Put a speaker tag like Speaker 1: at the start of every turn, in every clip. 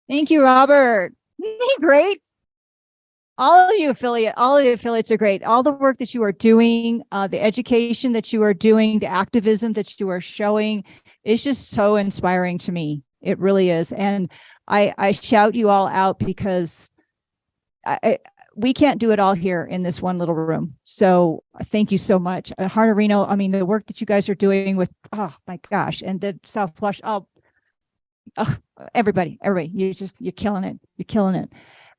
Speaker 1: Thank you, Robert. Isn't he great? All of the affiliates are great. All the work that you are doing, the education that you are doing, the activism that you are showing is just so inspiring to me. It really is. And I shout you all out because we can't do it all here in this one little room. So thank you so much. Heart Reno, I mean, the work that you guys are doing with, oh my gosh, and the Southwest, oh, everybody, you're killing it. You're killing it.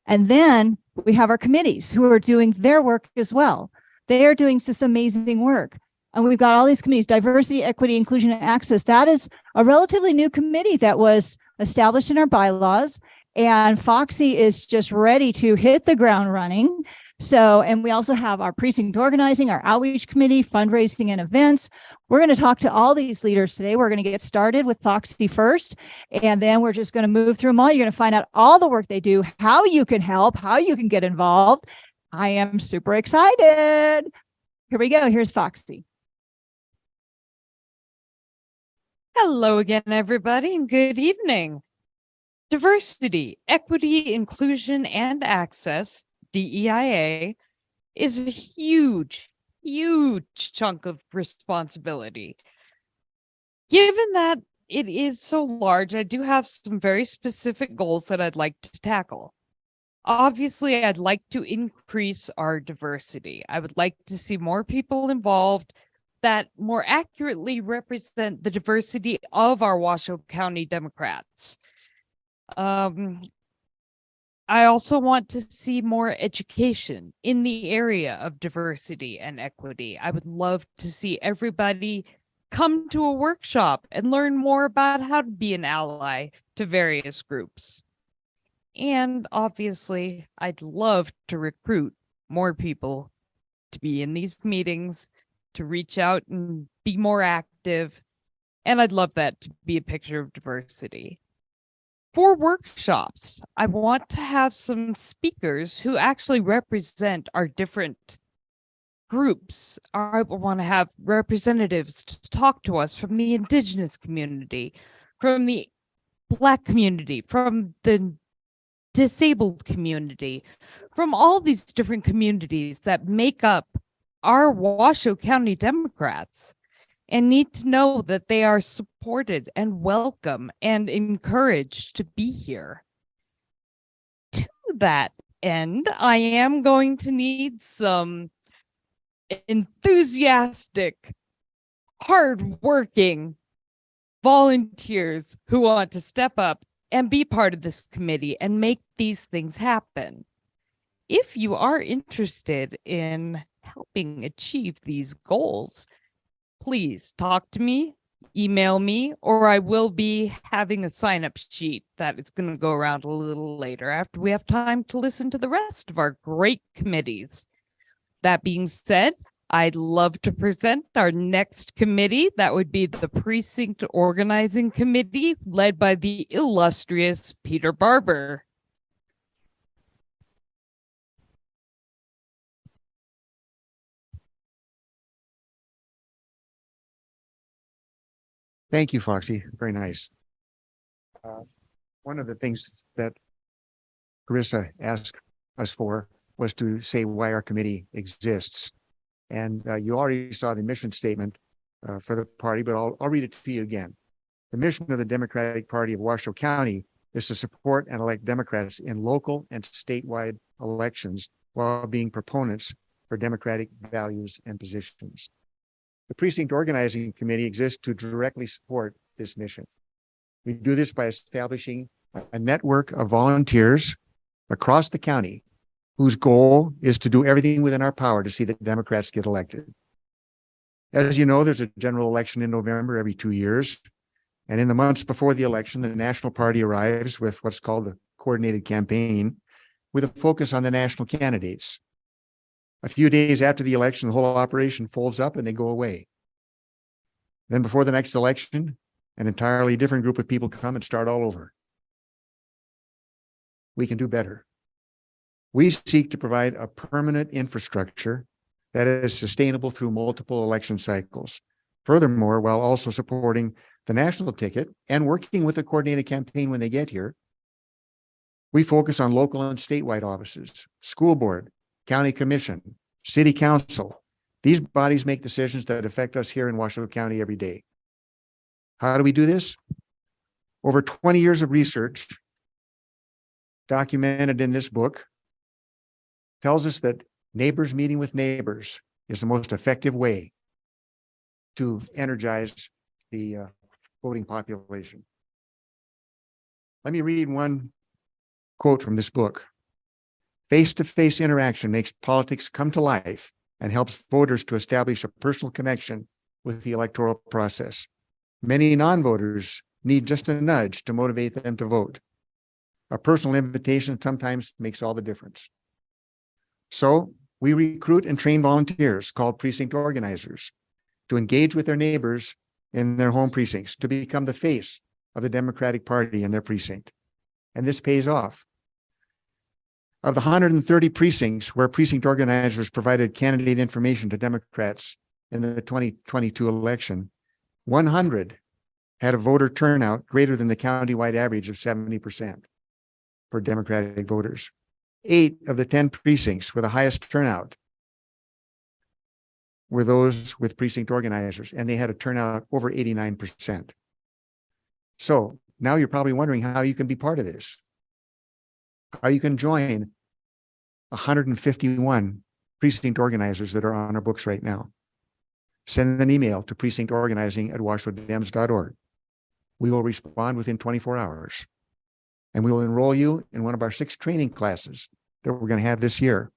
Speaker 1: And then we have our committees who are doing their work as well. They are doing this amazing work. And we've got all these committees: diversity, equity, inclusion, and access. That is a relatively new committee that was established in our bylaws. And Foxy is just ready to hit the ground running. So, and we also have our precinct organizing, our outreach committee, fundraising and events. We're going to talk to all these leaders today. We're going to get started with Foxy first, and then we're just going to move through them all. You're going to find out all the work they do, how you can help, how you can get involved. I am super excited. Here we go. Here's Foxy.
Speaker 2: Hello again, everybody, and good evening. Diversity, equity, inclusion, and access, DEIA, is a huge, huge chunk of responsibility. Given that it is so large, I do have some very specific goals that I'd like to tackle. Obviously, I'd like to increase our diversity. I would like to see more people involved that more accurately represent the diversity of our Washoe County Democrats. I also want to see more education in the area of diversity and equity. I would love to see everybody come to a workshop and learn more about how to be an ally to various groups. And obviously, I'd love to recruit more people to be in these meetings, to reach out and be more active. And I'd love that to be a picture of diversity. For workshops, I want to have some speakers who actually represent our different groups. I want to have representatives to talk to us from the Indigenous community, from the Black community, from the disabled community, from all these different communities that make up our Washoe County Democrats, and need to know that they are supported and welcome and encouraged to be here. To that end, I am going to need some enthusiastic, hardworking volunteers who want to step up and be part of this committee and make these things happen. If you are interested in helping achieve these goals, please talk to me, email me, or I will be having a sign-up sheet that is going to go around a little later after we have time to listen to the rest of our great committees. That being said, I'd love to present our next committee. That would be the Precinct Organizing Committee, led by the illustrious Peter Barber.
Speaker 3: Thank you, Foxy. Very nice. One of the things that Carissa asked us for was to say why our committee exists. And you already saw the mission statement for the party, but I'll read it to you again. The mission of the Democratic Party of Washoe County is to support and elect Democrats in local and statewide elections while being proponents for democratic values and positions. The Precinct Organizing Committee exists to directly support this mission. We do this by establishing a network of volunteers across the county whose goal is to do everything within our power to see that Democrats get elected. As you know, there's a general election in November every 2 years. And in the months before the election, the national party arrives with what's called the coordinated campaign, with a focus on the national candidates. A few days after the election, the whole operation folds up and they go away. Then before the next election, an entirely different group of people come and start all over. We can do better. We seek to provide a permanent infrastructure that is sustainable through multiple election cycles. Furthermore, while also supporting the national ticket and working with a coordinated campaign when they get here, We focus on local and statewide offices, school board, county commission, city council. These bodies make decisions that affect us here in Washoe County every day. How do we do this? Over 20 years of research documented in this book tells us that neighbors meeting with neighbors is the most effective way to energize the voting population. Let me read one quote from this book. Face-to-face interaction makes politics come to life and helps voters to establish a personal connection with the electoral process. Many non-voters need just a nudge to motivate them to vote. A personal invitation sometimes makes all the difference. So we recruit and train volunteers called precinct organizers to engage with their neighbors in their home precincts, to become the face of the Democratic Party in their precinct. And this pays off. Of the 130 precincts where precinct organizers provided candidate information to Democrats in the 2022 election, 100 had a voter turnout greater than the countywide average of 70% for Democratic voters. 8 of the 10 precincts with the highest turnout were those with precinct organizers, and they had a turnout over 89%. So now you're probably wondering how you can be part of this, how you can join 151 precinct organizers that are on our books right now. Send an email to precinctorganizing@WashoeDems.org. We will respond within 24 hours, and we will enroll you in one of our 6 training classes that we're going to have this year.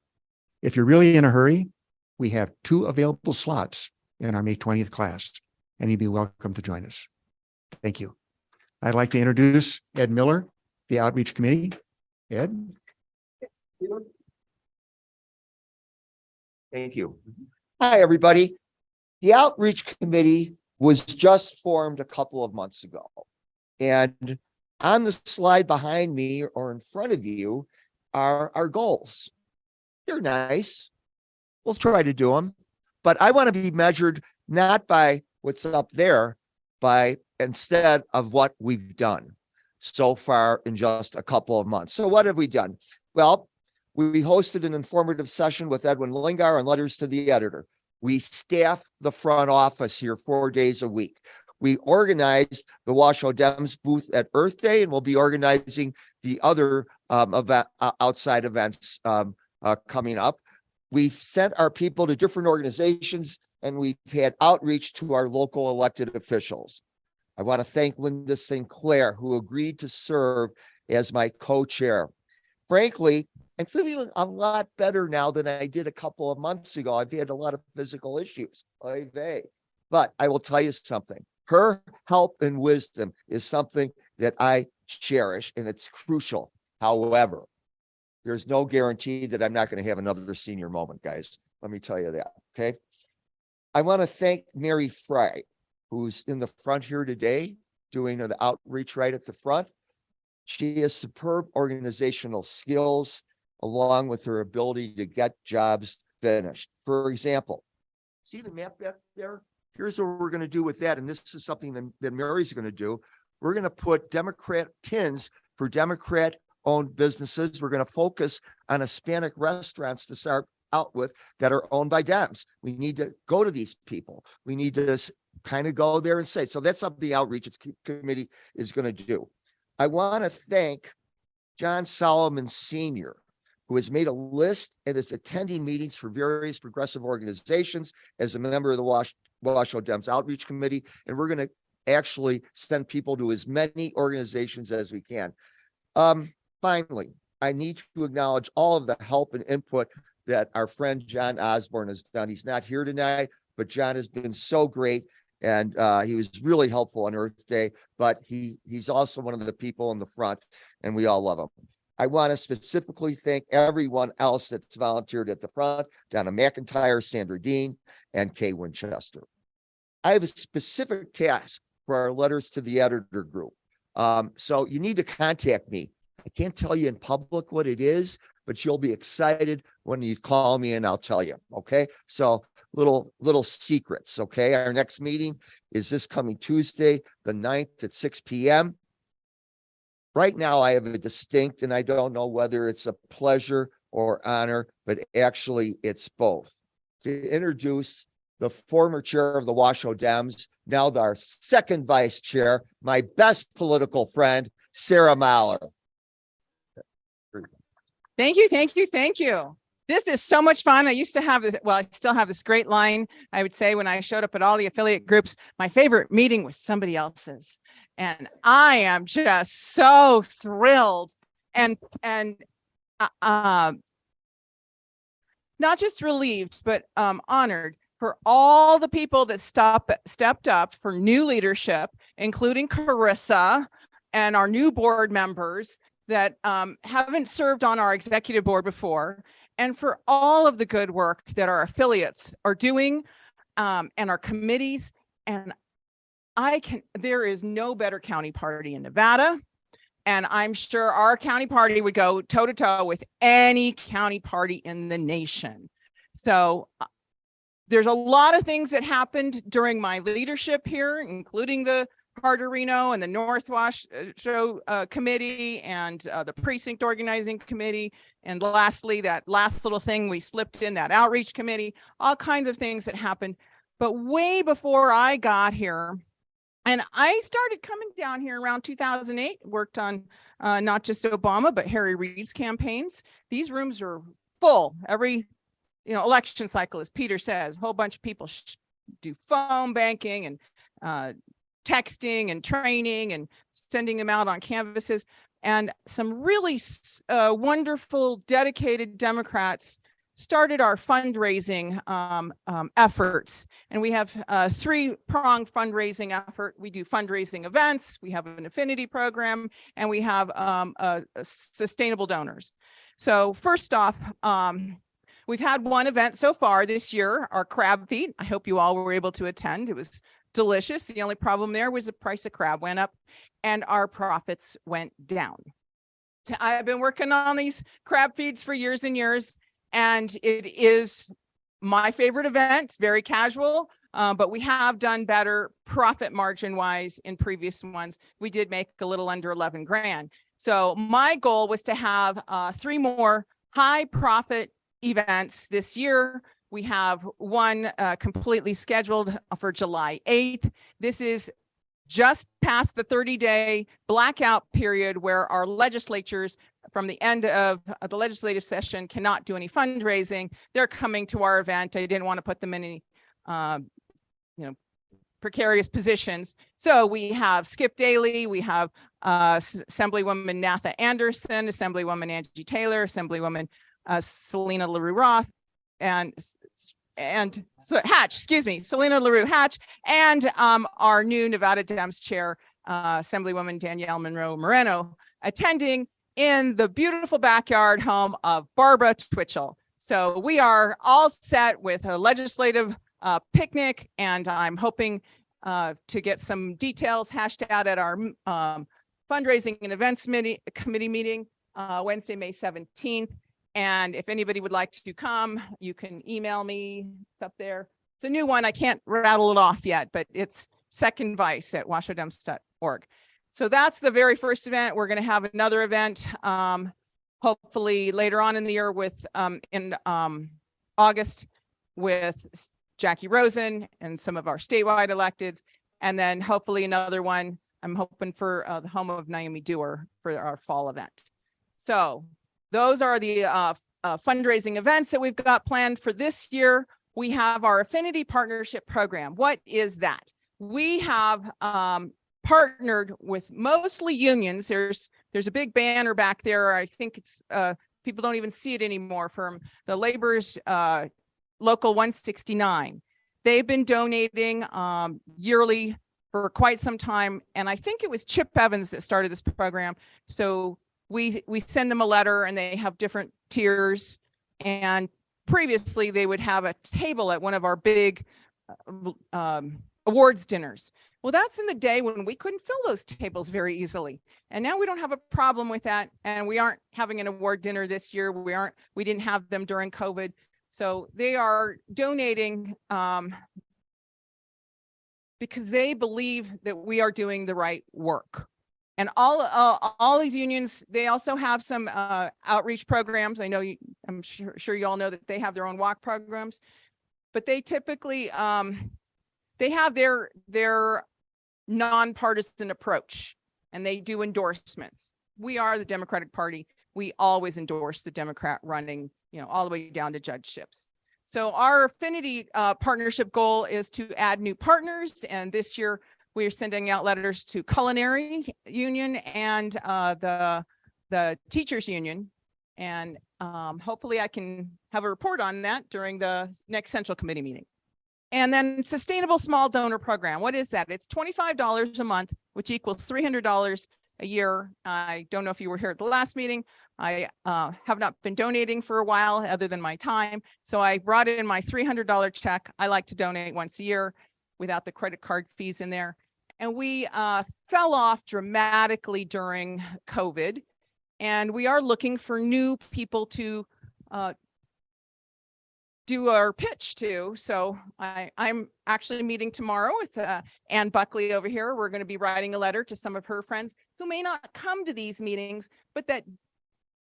Speaker 3: If you're really in a hurry, we have 2 available slots in our May 20th class, and you'd be welcome to join us. Thank you. I'd like to introduce Ed Miller, the Outreach Committee. Ed?
Speaker 4: Thank you. Hi, everybody. The Outreach Committee was just formed a couple of months ago. And on the slide behind me or in front of you are our goals. They're nice. We'll try to do them. But I want to be measured not by what's up there, by instead of what we've done so far in just a couple of months. So what have we done? Well, we hosted an informative session with Edwin Lingar on letters to the editor. We staff the front office here 4 days a week. We organized the Washoe Dems booth at Earth Day, and we'll be organizing the other outside events coming up. We've sent our people to different organizations, and we've had outreach to our local elected officials. I want to thank Linda Sinclair, who agreed to serve as my co-chair. Frankly, I'm feeling a lot better now than I did a couple of months ago. I've had a lot of physical issues. But I will tell you something. Her help and wisdom is something that I cherish, and it's crucial. However, there's no guarantee that I'm not going to have another senior moment, guys. Let me tell you that, okay? I want to thank Mary Fry, who's in the front here today, doing the outreach right at the front. She has superb organizational skills, along with her ability to get jobs finished. For example, see the map back there? Here's what we're going to do with that. And this is something that Mary's going to do. We're going to put Democrat pins for Democrat-owned businesses. We're going to focus on Hispanic restaurants to start out with that are owned by Dems. We need to go to these people. We need to kind of go there and say, so that's something the Outreach Committee is going to do. I want to thank John Solomon Sr., who has made a list and is attending meetings for various progressive organizations as a member of the Washoe Dems Outreach Committee. And we're going to actually send people to as many organizations as we can. Finally, I need to acknowledge all of the help and input that our friend John Osborne has done. He's not here tonight, but John has been so great. And he was really helpful on Earth Day, but he's also one of the people in the front, and we all love him. I want to specifically thank everyone else that's volunteered at the front, Donna McIntyre, Sandra Dean, and Kay Winchester. I have a specific task for our letters to the editor group. So you need to contact me. I can't tell you in public what it is, but you'll be excited when you call me and I'll tell you. Okay. So little secrets. Okay. Our next meeting is this coming Tuesday, the 9th at 6 p.m. Right now, I have a distinct, and I don't know whether it's a pleasure or honor, but actually it's both, to introduce the former chair of the Washoe Dems, now our second vice chair, my best political friend, Sarah Mahler.
Speaker 5: Thank you, thank you, thank you. This is so much fun. I used to have this, well, I still have this great line. I would say when I showed up at all the affiliate groups, my favorite meeting was somebody else's. And I am just so thrilled and not just relieved, but honored for all the people that stepped up for new leadership, including Carissa and our new board members that haven't served on our executive board before, and for all of the good work that our affiliates are doing and our committees. And there is no better county party in Nevada. And I'm sure our county party would go toe to toe with any county party in the nation. So there's a lot of things that happened during my leadership here, including the Carter Reno and the North Washoe committee and the Precinct Organizing committee. And lastly, that last little thing we slipped in, that outreach committee, all kinds of things that happened. But way before I got here, and I started coming down here around 2008, worked on not just Obama, but Harry Reid's campaigns. These rooms are full every election cycle, as Peter says. A whole bunch of people do phone banking and texting and training and sending them out on canvases. And some really wonderful, dedicated Democrats started our fundraising efforts. And we have a three-pronged fundraising effort. We do fundraising events, we have an affinity program, and we have sustainable donors. So first off, we've had one event so far this year, our crab feed. I hope you all were able to attend. It was delicious. The only problem there was the price of crab went up and our profits went down. I've been working on these crab feeds for years and years, and it is my favorite event, very casual, but we have done better profit margin wise in previous ones. We did make a little under 11 grand. So my goal was to have 3 more high profit events this year. We have one completely scheduled for July 8th. This is just past the 30-day blackout period where our legislatures from the end of the legislative session cannot do any fundraising. They're coming to our event. I didn't want to put them in any precarious positions. So we have Skip Daly, we have Assemblywoman Natha Anderson, Assemblywoman Angie Taylor, Assemblywoman Selena LaRue Roth, and so Hatch, excuse me, Selena LaRue Hatch, and our new Nevada Dems chair, Assemblywoman Danielle Monroe Moreno, attending in the beautiful backyard home of Barbara Twitchell. So we are all set with a legislative picnic, and I'm hoping to get some details hashed out at our fundraising and events committee meeting Wednesday, May 17th. And if anybody would like to come, you can email me. It's up there. It's a new one. I can't rattle it off yet, but it's SecondVice at WashoeDemsOutreach. So that's the very first event. We're going to have another event, hopefully later on in the year with in August with Jackie Rosen and some of our statewide electeds. And then hopefully another one, I'm hoping for the home of Naomi Dewar for our fall event. So those are the fundraising events that we've got planned for this year. We have our Affinity Partnership Program. What is that? We have partnered with mostly unions. There's a big banner back there. I think it's people don't even see it anymore, from the Labor's Local 169. They've been donating yearly for quite some time. And I think it was Chip Evans that started this program. So we send them a letter and they have different tiers. And previously they would have a table at one of our big awards dinners. Well, that's in the day when we couldn't fill those tables very easily. And now we don't have a problem with that. And we aren't having an award dinner this year. We didn't have them during COVID. So they are donating because they believe that we are doing the right work. And all these unions, they also have some outreach programs. I know I'm sure you all know that they have their own walk programs, but they typically they have their nonpartisan approach, and they do endorsements. We are the Democratic Party. We always endorse the Democrat running, all the way down to judgeships. So our affinity partnership goal is to add new partners. And this year we are sending out letters to Culinary Union and the Teachers Union. And hopefully I can have a report on that during the next Central Committee meeting. And then Sustainable Small Donor Program. What is that? It's $25 a month, which equals $300 a year. I don't know if you were here at the last meeting. I have not been donating for a while other than my time. So I brought in my $300 check. I like to donate once a year without the credit card fees in there. And we fell off dramatically during COVID. And we are looking for new people to do our pitch to. So I'm actually meeting tomorrow with Ann Buckley over here. We're going to be writing a letter to some of her friends who may not come to these meetings, but that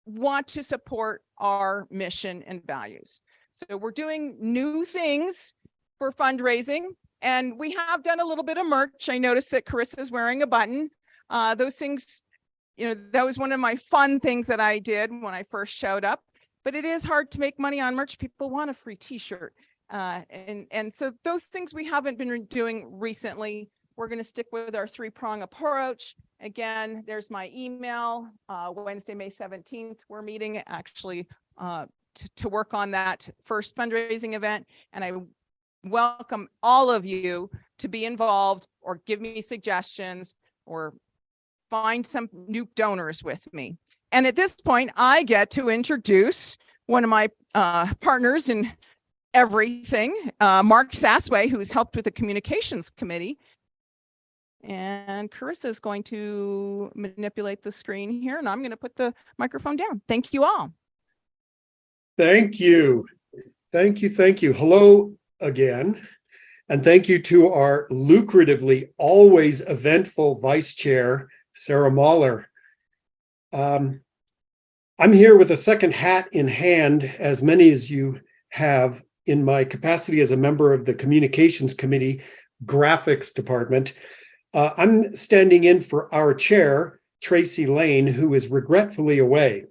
Speaker 5: want to support our mission and values. So we're doing new things for fundraising, and we have done a little bit of merch. I noticed that Carissa's wearing a button. Those things, that was one of my fun things that I did when I first showed up. But it is hard to make money on merch. People want a free t-shirt. And so those things we haven't been doing recently. We're going to stick with our 3-prong approach. Again, there's my email, Wednesday, May 17th. We're meeting actually to work on that first fundraising event. And I welcome all of you to be involved or give me suggestions or find some new donors with me. And at this point, I get to introduce one of my partners in everything, Mark Sassway, who's helped with the communications committee. And Carissa is going to manipulate the screen here, and I'm going to put the microphone down. Thank you all.
Speaker 6: Thank you. Thank you. Thank you. Hello again. And thank you to our lucratively always eventful Vice Chair, Sarah Mahler. I'm here with a second hat in hand, as many as you have, in my capacity as a member of the Communications Committee Graphics Department. I'm standing in for our chair, Tracy Lane, who is regretfully away.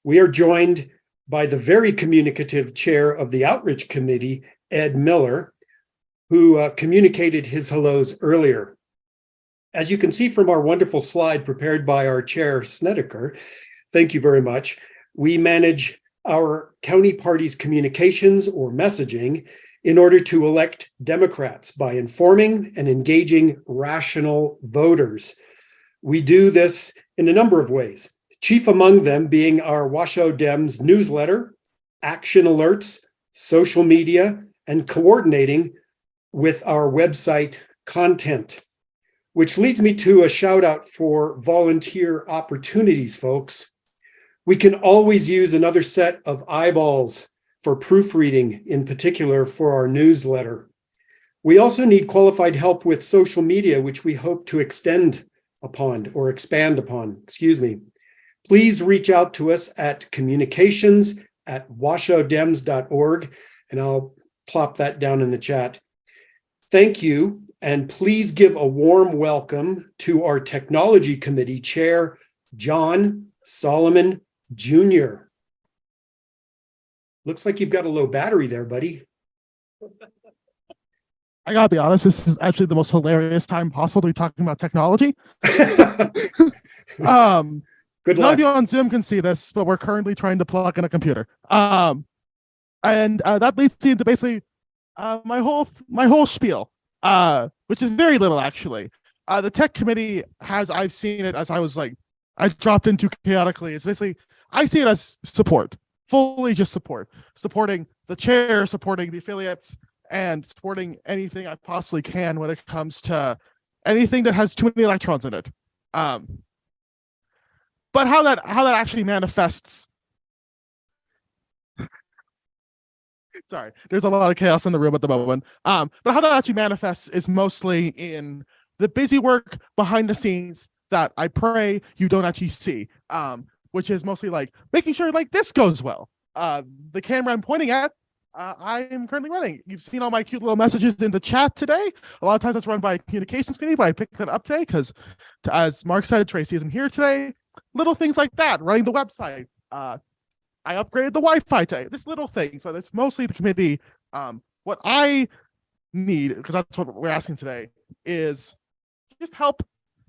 Speaker 6: We are joined by the very communicative chair of the Outreach Committee, Ed Miller, who communicated his hellos earlier. As you can see from our wonderful slide prepared by our chair, Snedeker, thank you very much, we manage our county party's communications or messaging in order to elect Democrats by informing and engaging rational voters. We do this in a number of ways, chief among them being our WashoeDems newsletter, action alerts, social media, and coordinating with our website content. Which leads me to a shout out for volunteer opportunities, folks. We can always use another set of eyeballs for proofreading, in particular for our newsletter. We also need qualified help with social media, which we hope to expand upon. Please reach out to us at communications@washoedems.org, and I'll plop that down in the chat. Thank you, and please give a warm welcome to our Technology Committee Chair, John Solomon Jr. Looks like you've got a low battery there, buddy.
Speaker 7: I gotta be honest, this is actually the most hilarious time possible to be talking about technology.
Speaker 6: Good
Speaker 7: None
Speaker 6: luck.
Speaker 7: of you on Zoom can see this, but we're currently trying to plug in a computer. And that leads me into basically my whole spiel, which is very little actually. The tech committee I've seen it as I dropped into chaotically. It's basically, I see it as support, fully just supporting the chair, supporting the affiliates, and supporting anything I possibly can when it comes to anything that has too many electrons in it. But how that actually manifests. Sorry, there's a lot of chaos in the room at the moment. But how that actually manifests is mostly in the busy work behind the scenes that I pray you don't actually see, which is mostly like making sure like this goes well. The camera I'm pointing at, I am currently running. You've seen all my cute little messages in the chat today. A lot of times it's run by communications committee, but I picked that up today because, as Mark said, Tracy isn't here today. Little things like that, running the website. I upgraded the Wi-Fi today. This little thing. So it's mostly the committee. What I need, because that's what we're asking today, is just help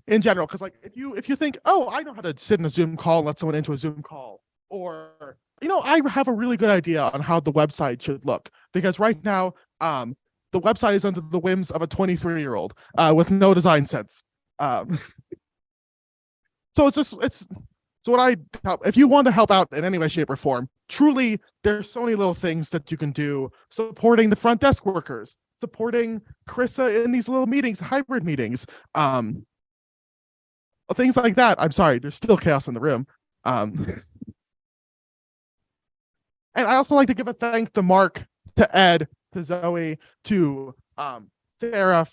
Speaker 7: in general. Because like if you think, oh, I know how to sit in a Zoom call and let someone into a Zoom call, or I have a really good idea on how the website should look. Because right now, the website is under the whims of a 23-year-old with no design sense. So what I help. If you want to help out in any way, shape, or form, truly, there's so many little things that you can do. Supporting the front desk workers, supporting Carissa in these little meetings, hybrid meetings, things like that. I'm sorry, there's still chaos in the room. And I also like to give a thanks to Mark, to Ed, to Zoe, to Sarah,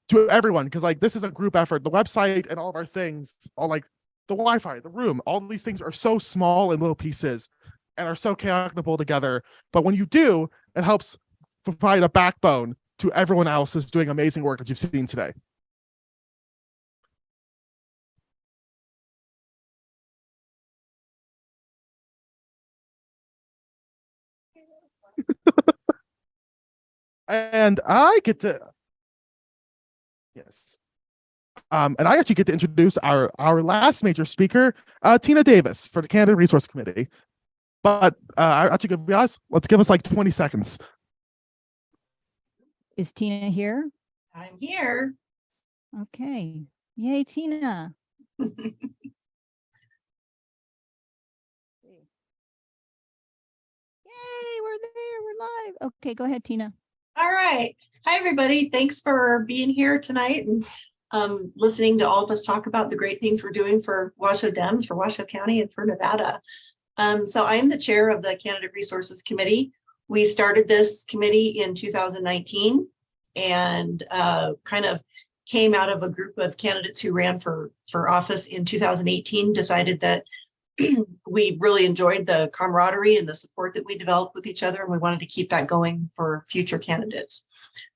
Speaker 7: to everyone, because like this is a group effort. The website and all of our things, all like the Wi-Fi, the room, all these things are so small in little pieces and are so chaotic to pull together. But when you do, it helps provide a backbone to everyone else who's doing amazing work that you've seen today. And I get to, yes. And I actually get to introduce our last major speaker, Tina Davis, for the Candidate Resource Committee. But I actually gonna be honest, let's give us like 20 seconds.
Speaker 1: Is Tina here?
Speaker 8: I'm here.
Speaker 1: Okay. Yay, Tina. Yay, we're there. We're live. Okay, go ahead, Tina.
Speaker 8: All right. Hi, everybody. Thanks for being here tonight and listening to all of us talk about the great things we're doing for Washoe Dems, for Washoe County, and for Nevada. So I am the chair of the Candidate Resources Committee. We started this committee in 2019 and kind of came out of a group of candidates who ran for office in 2018, decided that we really enjoyed the camaraderie and the support that we developed with each other, and we wanted to keep that going for future candidates.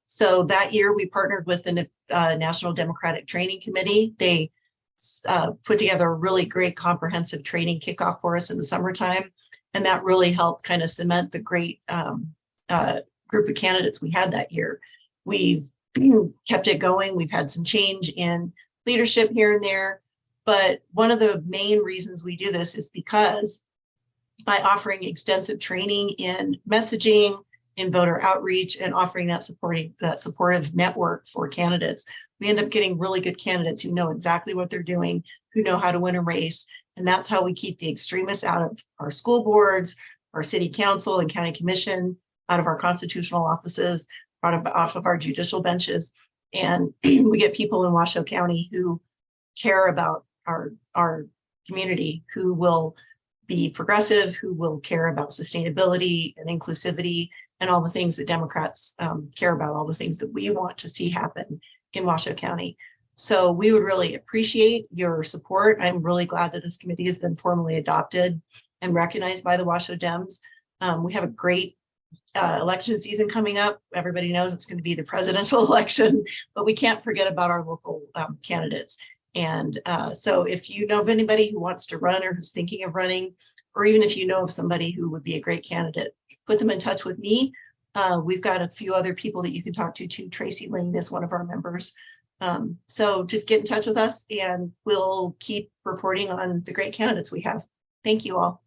Speaker 8: So that year we partnered with the National Democratic Training Committee. They put together a really great comprehensive training kickoff for us in the summertime, and that really helped kind of cement the great group of candidates we had that year. We've kept it going. We've had some change in leadership here and there. But one of the main reasons we do this is because by offering extensive training in messaging, in voter outreach, and offering that supportive network for candidates, we end up getting really good candidates who know exactly what they're doing, who know how to win a race. And that's how we keep the extremists out of our school boards, our city council and county commission, out of our constitutional offices, off of our judicial benches. And we get people in Washoe County who care about our community, who will be progressive, who will care about sustainability and inclusivity and all the things that Democrats care about, all the things that we want to see happen in Washoe County. So we would really appreciate your support. I'm really glad that this committee has been formally adopted and recognized by the Washoe Dems. We have a great election season coming up. Everybody knows it's going to be the presidential election, but we can't forget about our local candidates. And so if you know of anybody who wants to run or who's thinking of running, or even if you know of somebody who would be a great candidate, put them in touch with me. We've got a few other people that you can talk to too. Tracy Lane is one of our members. So just get in touch with us and we'll keep reporting on the great candidates we have. Thank you all.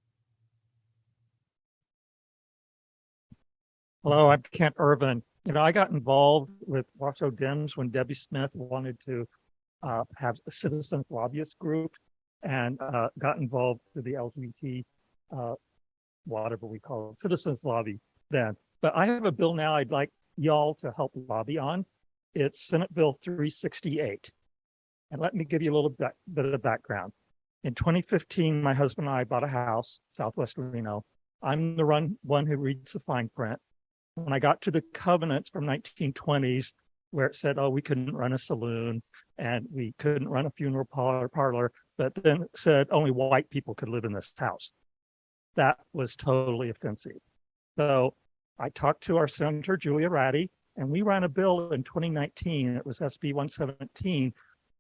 Speaker 9: Hello, I'm Kent Irvin. I got involved with Washoe Dems when Debbie Smith wanted to have a citizens lobbyist group, and got involved with the LGBT, whatever we call it, citizens lobby then. But I have a bill now I'd like y'all to help lobby on. It's Senate Bill 368. And let me give you a little bit of background. In 2015, my husband and I bought a house, Southwest Reno. I'm the one who reads the fine print. When I got to the covenants from 1920s, where it said, oh, we couldn't run a saloon and we couldn't run a funeral parlor, but then said only white people could live in this house. That was totally offensive. So I talked to our Senator, Julia Ratty, and we ran a bill in 2019, it was SB 117,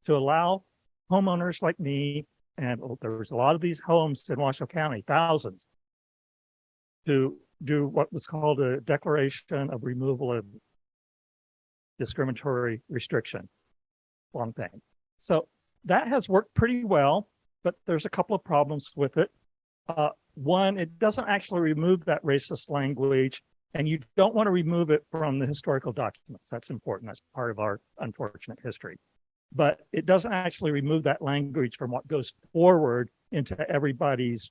Speaker 9: to allow homeowners like me, and there was a lot of these homes in Washoe County, thousands, to do what was called a declaration of removal of discriminatory restriction. Long thing. So that has worked pretty well, but there's a couple of problems with it. One, it doesn't actually remove that racist language, and you don't want to remove it from the historical documents. That's important. That's part of our unfortunate history. But it doesn't actually remove that language from what goes forward into everybody's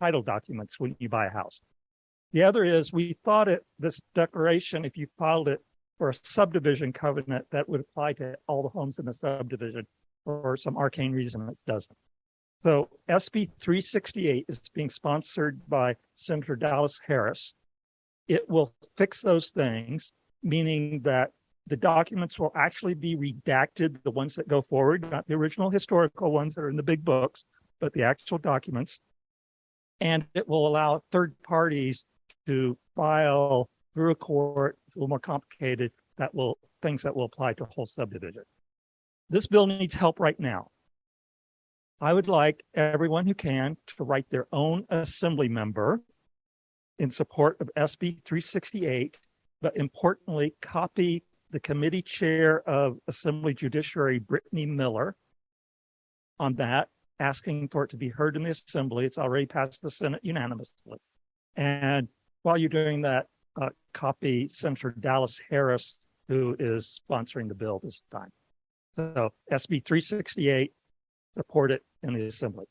Speaker 9: title documents when you buy a house. The other is we thought this declaration, if you filed it for a subdivision covenant, that would apply to all the homes in the subdivision. For some arcane reason, it doesn't. So SB 368 is being sponsored by Senator Dallas Harris. It will fix those things, meaning that the documents will actually be redacted, the ones that go forward, not the original historical ones that are in the big books, but the actual documents. And it will allow third parties to file through a court. It's a little more complicated. Things that will apply to a whole subdivision. This bill needs help right now. I would like everyone who can to write their own assembly member in support of SB 368, but importantly, copy the committee chair of Assembly Judiciary, Brittany Miller, on that, asking for it to be heard in the Assembly. It's already passed the Senate unanimously. And while you're doing that, copy Senator Dallas Harris, who is sponsoring the bill this time. So SB 368, support it in the Assembly.